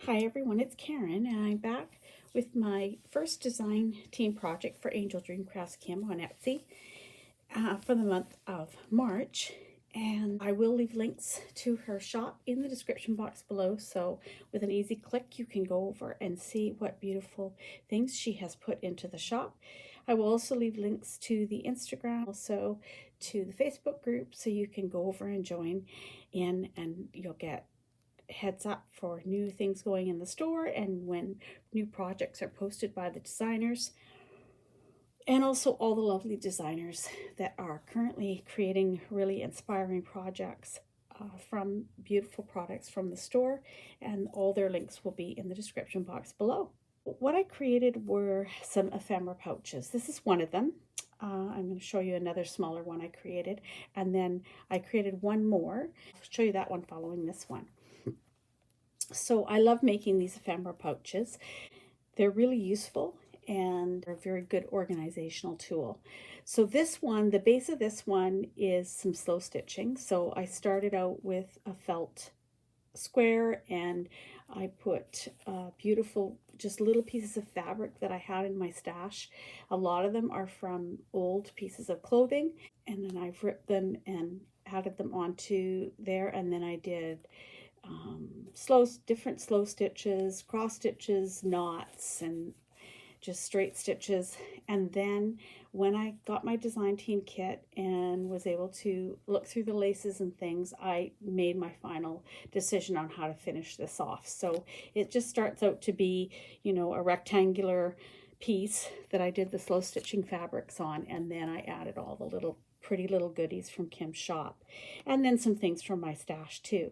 Hi everyone, it's Karen and I'm back with my first design team project for AngeldreamCraftsKim on Etsy for the month of March. And I will leave links to her shop in the description box below, so with an easy click you can go over and see what beautiful things she has put into the shop. I will also leave links to the Instagram, also to the Facebook group, so you can go over and join in and you'll get heads up for new things going in the store and when new projects are posted by the designers, and also all the lovely designers that are currently creating really inspiring projects from beautiful products from the store, and all their links will be in the description box below. What I created were some ephemera pouches. This is one of them. I'm going to show you another smaller one I created, and then I created one more. I'll show you that one following this one. So I love making these ephemera pouches. They're really useful and they're a very good organizational tool. So this one, the base of this one is some slow stitching. So I started out with a felt square and I put beautiful, just little pieces of fabric that I had in my stash. A lot of them are from old pieces of clothing, and then I've ripped them and added them onto there, and then I did different slow stitches, cross stitches, knots, and just straight stitches. And then when I got my design team kit and was able to look through the laces and things, I made my final decision on how to finish this off. So it just starts out to be, you know, a rectangular piece that I did the slow stitching fabrics on, and then I added all the little pretty little goodies from Kim's shop, and then some things from my stash too.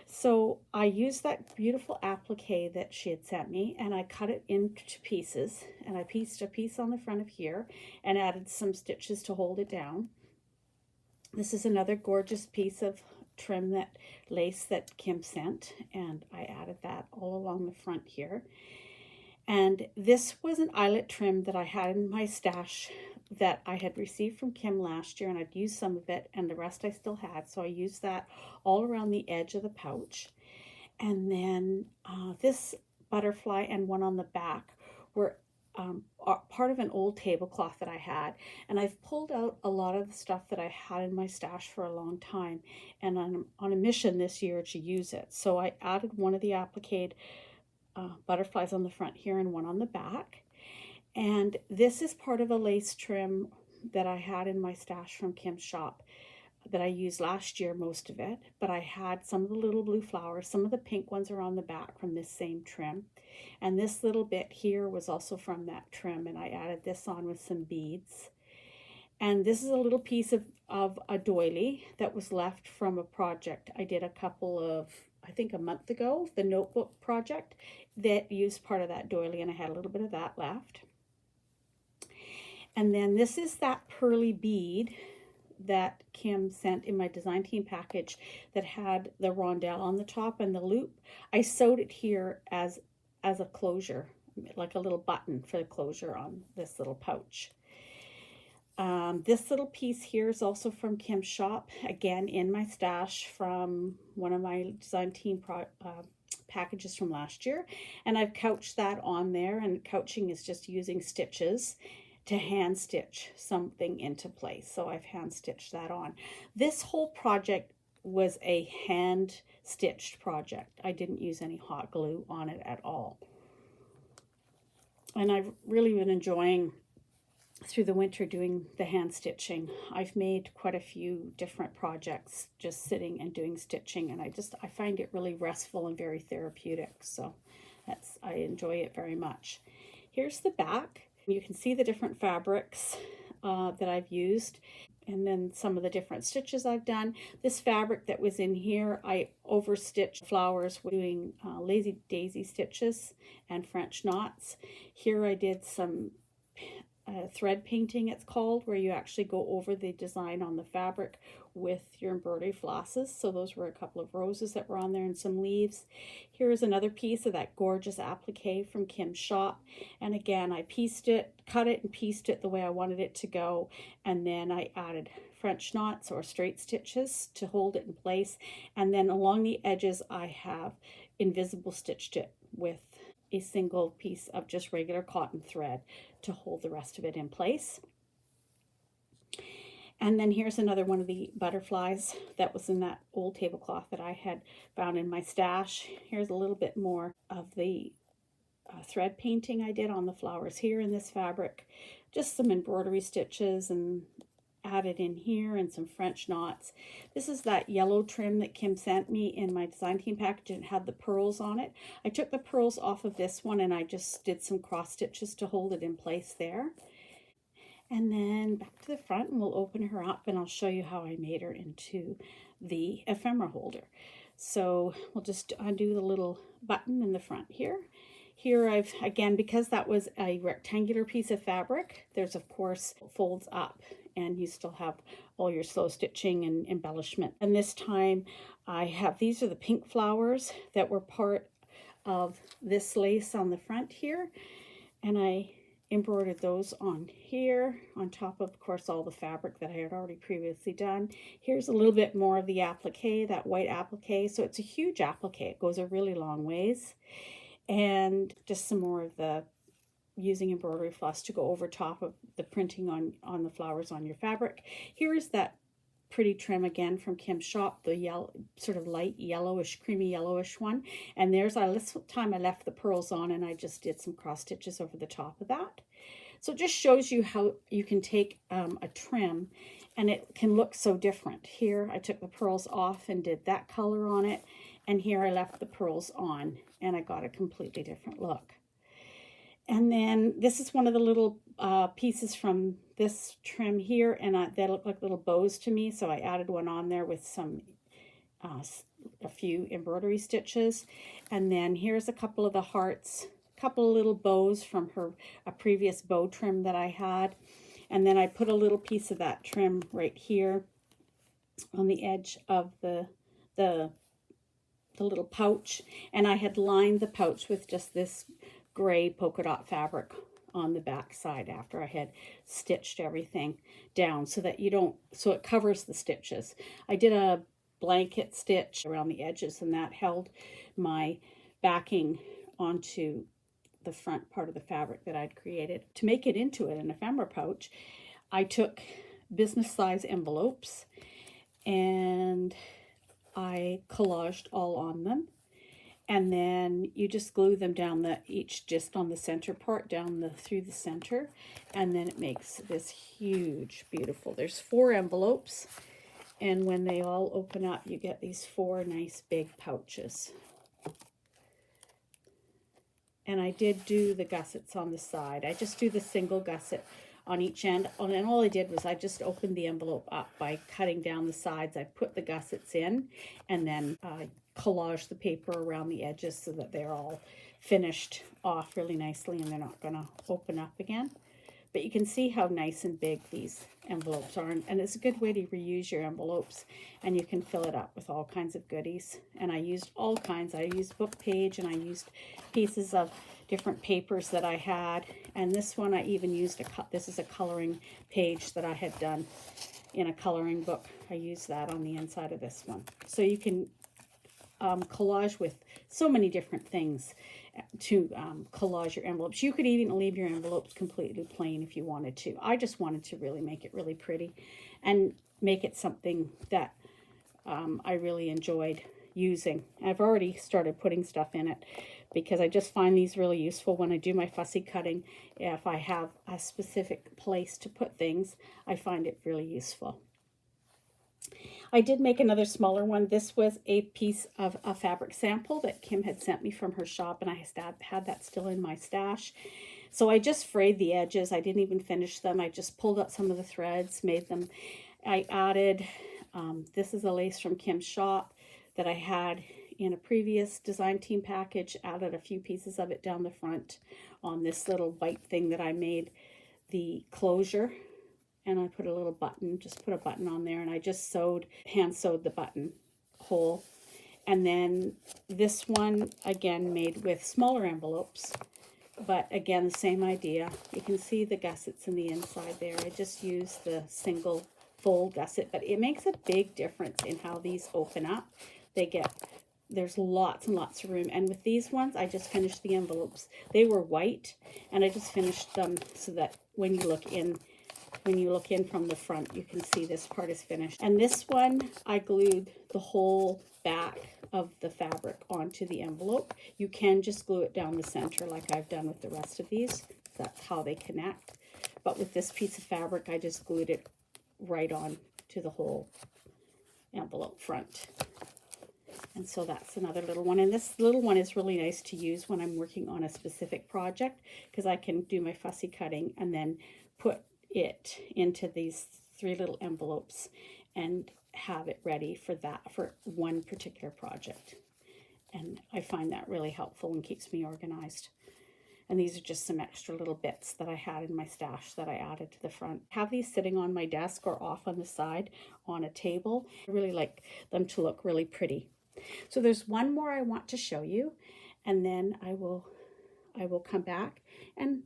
So I used that beautiful applique that she had sent me, and I cut it into pieces, and I pieced a piece on the front of here and added some stitches to hold it down. This is another gorgeous piece of trim, that lace that Kim sent, and I added that all along the front here. And this was an eyelet trim that I had in my stash that I had received from Kim last year, and I'd used some of it and the rest I still had, so I used that all around the edge of the pouch. And then this butterfly and one on the back were part of an old tablecloth that I had, and I've pulled out a lot of the stuff that I had in my stash for a long time, and I'm on a mission this year to use it. So I added one of the appliqued butterflies on the front here and one on the back. And this is part of a lace trim that I had in my stash from Kim's shop that I used last year, most of it, but I had some of the little blue flowers. Some of the pink ones are on the back from this same trim, and this little bit here was also from that trim, and I added this on with some beads. And this is a little piece of a doily that was left from a project I did a couple of, I think a month ago, the notebook project that used part of that doily, and I had a little bit of that left. And then this is that pearly bead that Kim sent in my design team package that had the rondelle on the top and the loop. I sewed it here as a closure, like a little button for the closure on this little pouch. This little piece here is also from Kim's shop, again in my stash from one of my design team packages from last year, and I've couched that on there, and couching is just using stitches to hand stitch something into place. So I've hand stitched that on. This whole project was a hand stitched project. I didn't use any hot glue on it at all. And I've really been enjoying through the winter doing the hand stitching. I've made quite a few different projects just sitting and doing stitching, and I find it really restful and very therapeutic. So I enjoy it very much. Here's the back. You can see the different fabrics that I've used, and then some of the different stitches I've done. This fabric that was in here, I overstitched flowers doing lazy daisy stitches and French knots. Here I did some thread painting, it's called, where you actually go over the design on the fabric with your embroidery flosses. So those were a couple of roses that were on there and some leaves. Here is another piece of that gorgeous applique from Kim's shop, and again I pieced it, cut it and pieced it the way I wanted it to go, and then I added French knots or straight stitches to hold it in place, and then along the edges I have invisible stitched it with a single piece of just regular cotton thread to hold the rest of it in place. And then here's another one of the butterflies that was in that old tablecloth that I had found in my stash. Here's a little bit more of the thread painting I did on the flowers here in this fabric. Just some embroidery stitches and added in here, and some French knots. This is that yellow trim that Kim sent me in my design team package, and it had the pearls on it. I took the pearls off of this one and I just did some cross stitches to hold it in place there. And then back to the front, and we'll open her up and I'll show you how I made her into the ephemera holder. So we'll just undo the little button in the front here. Here I've, again, because that was a rectangular piece of fabric, there's of course folds up and you still have all your slow stitching and embellishment. And this time I have, these are the pink flowers that were part of this lace on the front here. And I embroidered those on here, on top of course, all the fabric that I had already previously done. Here's a little bit more of the applique, that white applique. So it's a huge applique. It goes a really long ways. And just some more of the using embroidery floss to go over top of the printing on the flowers on your fabric. Here is that pretty trim again from Kim's shop, the yellow, sort of light yellowish, creamy yellowish one. And there's, this time I left the pearls on and I just did some cross stitches over the top of that. So it just shows you how you can take a trim and it can look so different. Here I took the pearls off and did that color on it, and here I left the pearls on and I got a completely different look. And then this is one of the little pieces from this trim here, and they look like little bows to me, so I added one on there with some a few embroidery stitches. And then here's a couple of the hearts, a couple of little bows from a previous bow trim that I had. And then I put a little piece of that trim right here on the edge of the little pouch, and I had lined the pouch with just this gray polka dot fabric on the back side after I had stitched everything down so that so it covers the stitches. I did a blanket stitch around the edges, and that held my backing onto the front part of the fabric that I'd created. To make it into an ephemera pouch, I took business size envelopes and I collaged all on them, and then you just glue them down each just on the center part, down through the center, and then it makes this huge, beautiful. There's 4 envelopes, and when they all open up, you get these 4 nice big pouches. And I did do the gussets on the side. I just do the single gusset on each end. And all I did was I just opened the envelope up by cutting down the sides. I put the gussets in and then collaged the paper around the edges so that they're all finished off really nicely and they're not going to open up again. But you can see how nice and big these envelopes are, and it's a good way to reuse your envelopes, and you can fill it up with all kinds of goodies. And I used all kinds. I used book page, and I used pieces of different papers that I had, and this one I even used this is a coloring page that I had done in a coloring book. I used that on the inside of this one. So you can collage with so many different things to collage your envelopes. You could even leave your envelopes completely plain if you wanted to. I just wanted to really make it really pretty and make it something that I really enjoyed using. I've already started putting stuff in it because I just find these really useful when I do my fussy cutting. If I have a specific place to put things, I find it really useful. I did make another smaller one. This was a piece of a fabric sample that Kim had sent me from her shop, and I had that still in my stash. So I just frayed the edges. I didn't even finish them. I just pulled out some of the threads, made them. I added, this is a lace from Kim's shop that I had in a previous design team package, added a few pieces of it down the front on this little white thing that I made the closure. And I put a little button, just put a button on there, and I just hand sewed the button hole. And then this one, again, made with smaller envelopes, but again, the same idea. You can see the gussets in the inside there. I just used the single fold gusset, but it makes a big difference in how these open up. They get there's lots and lots of room. And with these ones, I just finished the envelopes. They were white, and I just finished them so that when you look in from the front, you can see this part is finished. And this one, I glued the whole back of the fabric onto the envelope. You can just glue it down the center like I've done with the rest of these. That's how they connect. But with this piece of fabric, I just glued it right on to the whole envelope front. And so that's another little one. And this little one is really nice to use when I'm working on a specific project, because I can do my fussy cutting and then put it into these 3 little envelopes and have it ready for one particular project. And I find that really helpful and keeps me organized. And these are just some extra little bits that I had in my stash that I added to the front. Have these sitting on my desk or off on the side on a table. I really like them to look really pretty. So there's one more I want to show you, and then I will come back and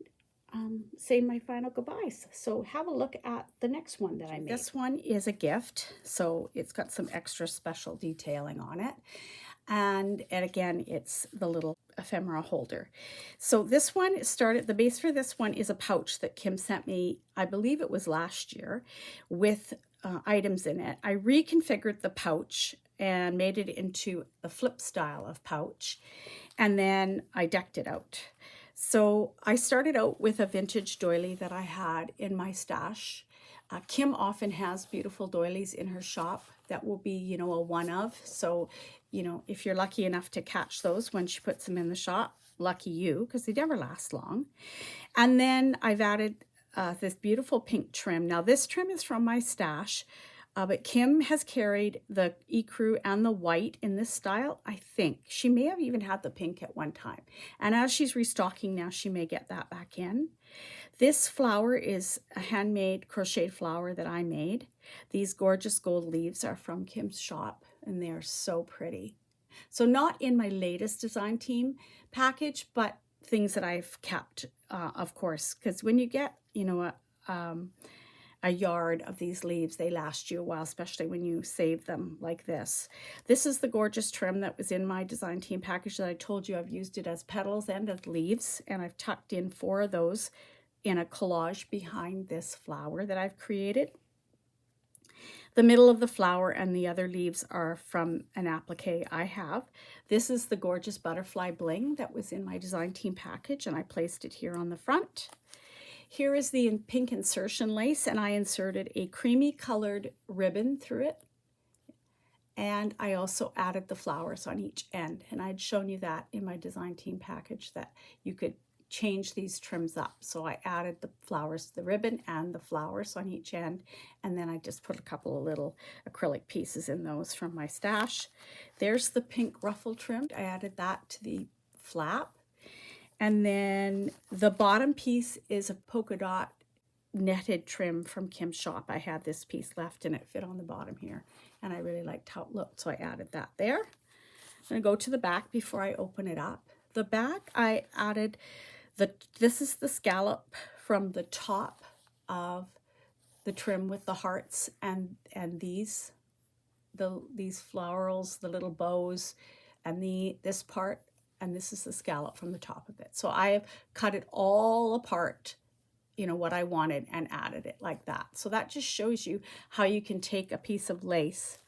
say my final goodbyes. So have a look at the next one that I made. This one is a gift, so it's got some extra special detailing on it. And again, it's the little ephemera holder. So this one started, the base for this one is a pouch that Kim sent me, I believe it was last year, with items in it. I reconfigured the pouch and made it into the flip style of pouch, and then I decked it out. So I started out with a vintage doily that I had in my stash. Kim often has beautiful doilies in her shop that will be, you know, a one of. So, you know, if you're lucky enough to catch those when she puts them in the shop, lucky you, because they never last long. And then I've added this beautiful pink trim. Now this trim is from my stash, but Kim has carried the ecru and the white in this style, I think. She may have even had the pink at one time. And as she's restocking now, she may get that back in. This flower is a handmade crocheted flower that I made. These gorgeous gold leaves are from Kim's shop, and they're so pretty. So not in my latest design team package, but things that I've kept, of course, because when you get, you know, a yard of these leaves, they last you a while, especially when you save them like this. This is the gorgeous trim that was in my design team package that I told you. I've used it as petals and as leaves, and I've tucked in 4 of those in a collage behind this flower that I've created. The middle of the flower and the other leaves are from an applique I have. This is the gorgeous butterfly bling that was in my design team package, and I placed it here on the front. Here is the pink insertion lace, and I inserted a creamy colored ribbon through it. And I also added the flowers on each end, and I'd shown you that in my design team package that you could change these trims up. So I added the flowers, the ribbon and the flowers on each end, and then I just put a couple of little acrylic pieces in those from my stash. There's the pink ruffle trim. I added that to the flap. And then the bottom piece is a polka dot netted trim from Kim's shop. I had this piece left and it fit on the bottom here, and I really liked how it looked, so I added that there. I'm going to go to the back before I open it up. The back, I added this is the scallop from the top of the trim with the hearts and these florals, the little bows, and this part, and this is the scallop from the top of it. So I have cut it all apart, you know, what I wanted, and added it like that. So that just shows you how you can take a piece of lace.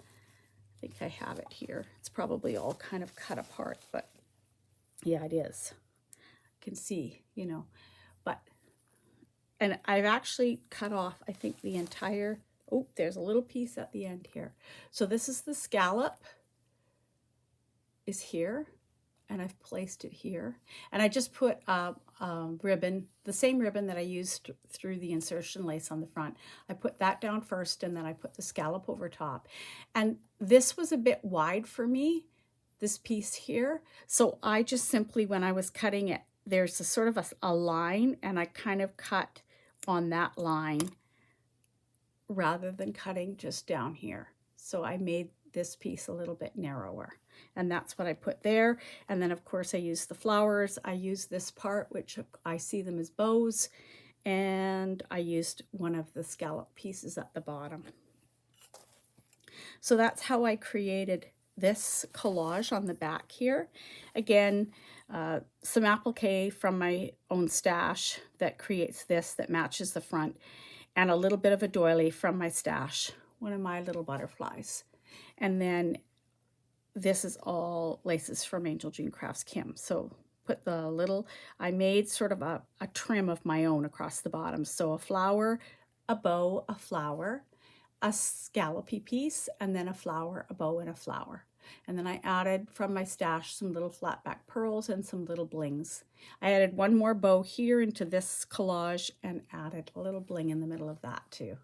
I think I have it here. It's probably all kind of cut apart, but yeah, it is. Can see, you know, and I've actually cut off, I think, the entire, oh, there's a little piece at the end here. So this is the scallop is here, and I've placed it here, and I just put ribbon, the same ribbon that I used through the insertion lace on the front. I put that down first, and then I put the scallop over top. And this was a bit wide for me, this piece here, so I just simply, when I was cutting it, there's a sort of a line, and I kind of cut on that line rather than cutting just down here. So I made this piece a little bit narrower, and that's what I put there. And then of course I used the flowers. I used this part, which I see them as bows, and I used one of the scallop pieces at the bottom. So that's how I created this collage on the back here. Again, some applique from my own stash that creates this, that matches the front, and a little bit of a doily from my stash, one of my little butterflies. And then this is all laces from AngeldreamCraftsKim. So put the little, I made sort of a trim of my own across the bottom. So a flower, a bow, a flower, a scallopy piece, and then a flower, a bow, and a flower. And then I added from my stash some little flat back pearls and some little blings. I added one more bow here into this collage and added a little bling in the middle of that too.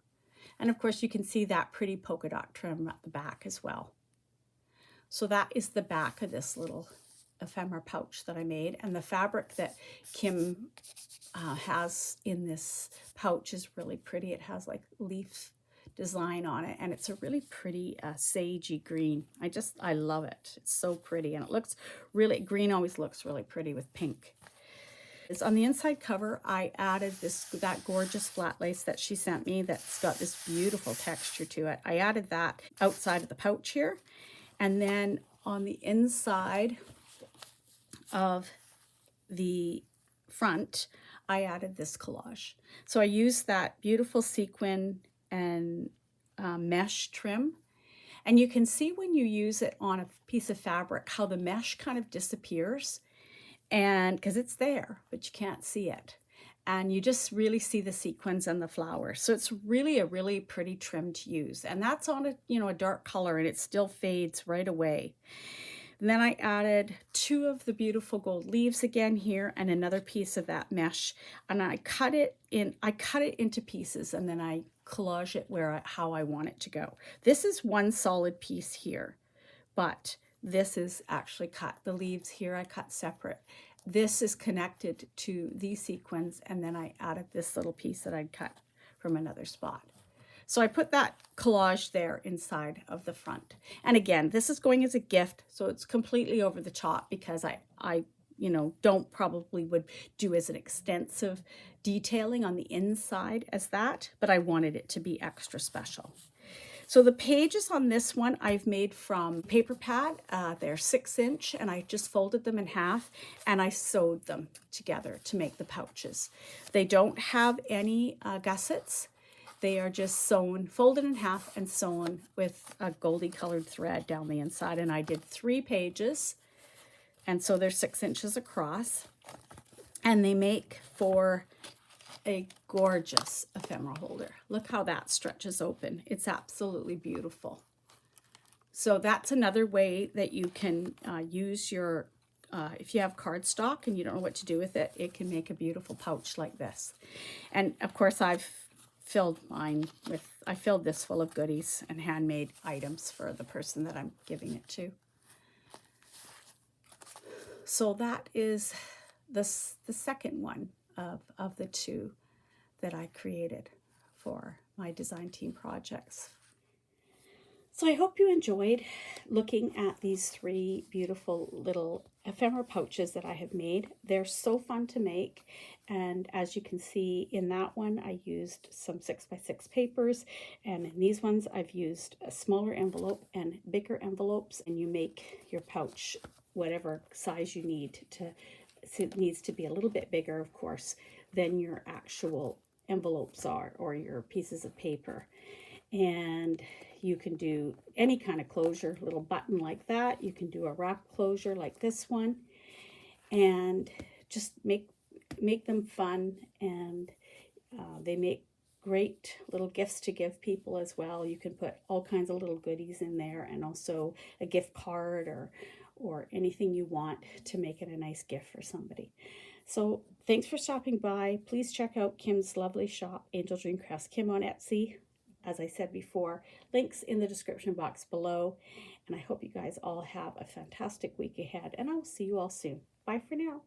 And of course you can see that pretty polka dot trim at the back as well. So that is the back of this little ephemera pouch that I made. And the fabric that Kim has in this pouch is really pretty. It has like leaf design on it, and it's a really pretty sagey green. I love it. It's so pretty, and it looks really, green always looks really pretty with pink. It's on the inside cover. I added that gorgeous flat lace that she sent me that's got this beautiful texture to it. I added that outside of the pouch here. And then on the inside of the front, I added this collage. So I used that beautiful sequin and mesh trim. And you can see when you use it on a piece of fabric how the mesh kind of disappears, and because it's there, but you can't see it. And you just really see the sequins and the flowers. So it's really a really pretty trim to use. And that's on a dark color, and it still fades right away. And then I added 2 of the beautiful gold leaves again here and another piece of that mesh. And I cut it into pieces, and then I collage it how I want it to go. This is one solid piece here, but this is actually cut. The leaves here I cut separate. This is connected to these sequins, and then I added this little piece that I'd cut from another spot. So I put that collage there inside of the front. And again, this is going as a gift, so it's completely over the top because I don't probably would do as an extensive detailing on the inside as that, but I wanted it to be extra special. So the pages on this one I've made from paper pad. They're 6-inch, and I just folded them in half and I sewed them together to make the pouches. They don't have any gussets. They are just sewn, folded in half and sewn with a goldy colored thread down the inside. And I did 3 pages, and so they're 6 inches across, and they make for a gorgeous ephemera holder. Look how that stretches open. It's absolutely beautiful. So that's another way that you can use your, if you have cardstock and you don't know what to do with it, it can make a beautiful pouch like this. And of course I filled this full of goodies and handmade items for the person that I'm giving it to. So that is the second one of the 2 that I created for my design team projects. So I hope you enjoyed looking at these 3 beautiful little ephemera pouches that I have made. They're so fun to make, and as you can see in that one I used some 6x6 papers, and in these ones I've used a smaller envelope and bigger envelopes, and you make your pouch whatever size you need to. So it needs to be a little bit bigger, of course, than your actual envelopes are, or your pieces of paper. And you can do any kind of closure, little button like that. You can do a wrap closure like this one, and just make them fun. And they make great little gifts to give people as well. You can put all kinds of little goodies in there, and also a gift card or anything you want to make it a nice gift for somebody. So thanks for stopping by. Please check out Kim's lovely shop, AngeldreamCraftsKim on Etsy. As I said before, links in the description box below. And I hope you guys all have a fantastic week ahead, and I will see you all soon. Bye for now.